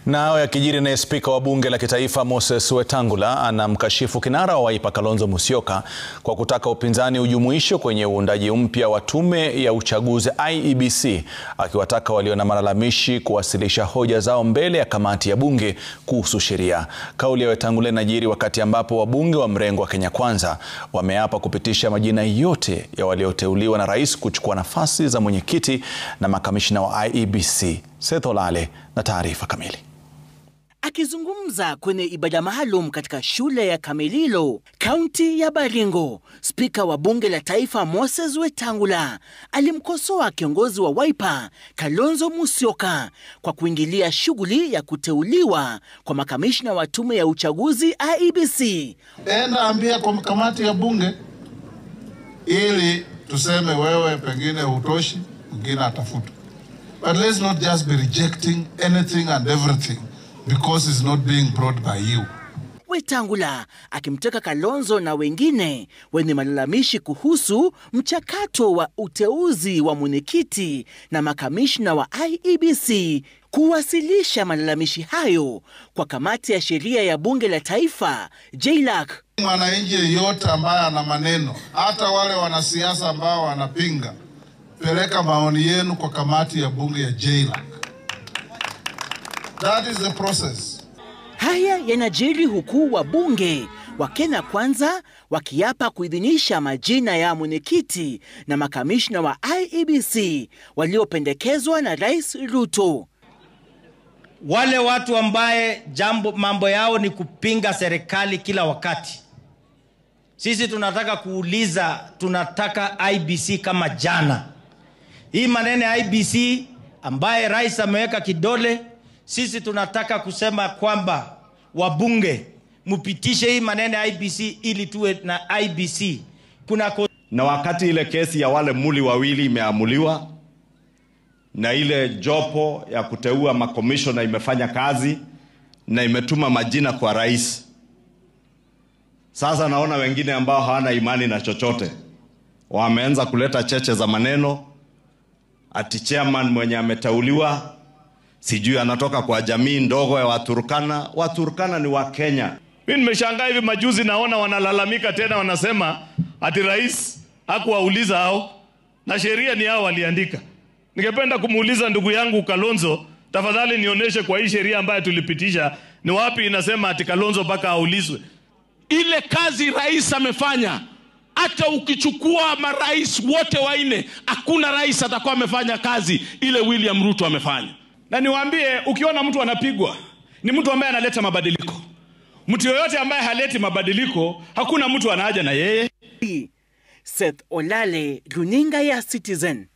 Nao yakijiri na spika wa bunge la kitaifa Moses Wetangula anamkashifu kinara wa Wiper Kalonzo Musyoka kwa kutaka upinzani ujumuishwe kwenye uundaji mpya wa tume ya uchaguzi IEBC, akiwataka walio na malalamishi kuwasilisha hoja zao mbele ya kamati ya bunge kuhusu sheria. Kauli ya Wetangula inajiri wakati ambapo wabunge wa mrengo wa Kenya Kwanza wameapa kupitisha majina yote ya walioteuliwa na rais kuchukua nafasi za mwenyekiti na makamishna wa IEBC. Seth Olale na taarifa kamili. Akizungumza kwenye ibada maalum katika shule ya Kamililo, kaunti ya Baringo, spika wa bunge la taifa Moses Wetangula alimkosoa kiongozi wa Wiper Kalonzo Musyoka kwa kuingilia shughuli ya kuteuliwa kwa makamishna wa tume ya uchaguzi IEBC. Enda ambia kwa kamati ya bunge ili tuseme wewe pengine hutoshi, mwingine atafuta. But let's not just be rejecting anything and everything because it's not being brought by you. Wetangula akimtaka Kalonzo na wengine wenye malalamishi kuhusu mchakato wa uteuzi wa mwenyekiti na makamishna wa IEBC kuwasilisha malalamishi hayo kwa kamati ya sheria ya bunge la taifa JLAC. Mwananchi yeyote ambaye ana maneno, hata wale wanasiasa ambao wanapinga, peleka maoni yenu kwa kamati ya bunge ya JLAC. That is the process. Haya yanajiri huku wabunge wa Kenya Kwanza wakiapa kuidhinisha majina ya mwenyekiti na makamishna wa IEBC waliopendekezwa na Rais Ruto. Wale watu ambaye mambo yao ni kupinga serikali kila wakati. Sisi tunataka kuuliza, tunataka IEBC kama jana. Hii maneno ya IEBC ambaye rais ameweka kidole, sisi tunataka kusema kwamba wabunge mupitishe hii maneno ya IEBC ili tuwe na IEBC. Na wakati ile kesi ya wale muli wawili imeamuliwa na ile jopo ya kuteua makomishona imefanya kazi na imetuma majina kwa rais. Sasa naona wengine ambao hawana imani na chochote wameanza kuleta cheche za maneno ati chairman mwenye ameteuliwa sijui anatoka kwa jamii ndogo ya Waturkana. Waturkana ni wa Kenya. Mimi nimeshangaa hivi majuzi naona wanalalamika tena, wanasema ati rais hakuwauliza hao na sheria ni hao waliandika. Ningependa kumuuliza ndugu yangu Kalonzo, tafadhali nionyeshe kwa hii sheria ambayo tulipitisha ni wapi inasema ati Kalonzo mpaka aulizwe. Ile kazi rais amefanya, hata ukichukua marais wote waine, hakuna rais atakuwa amefanya kazi ile William Ruto amefanya. Na niwaambie, ukiona mtu anapigwa ni mtu ambaye analeta mabadiliko. Mtu yoyote ambaye haleti mabadiliko, hakuna mtu anahaja na yeye. Seth Olale, runinga ya Citizen.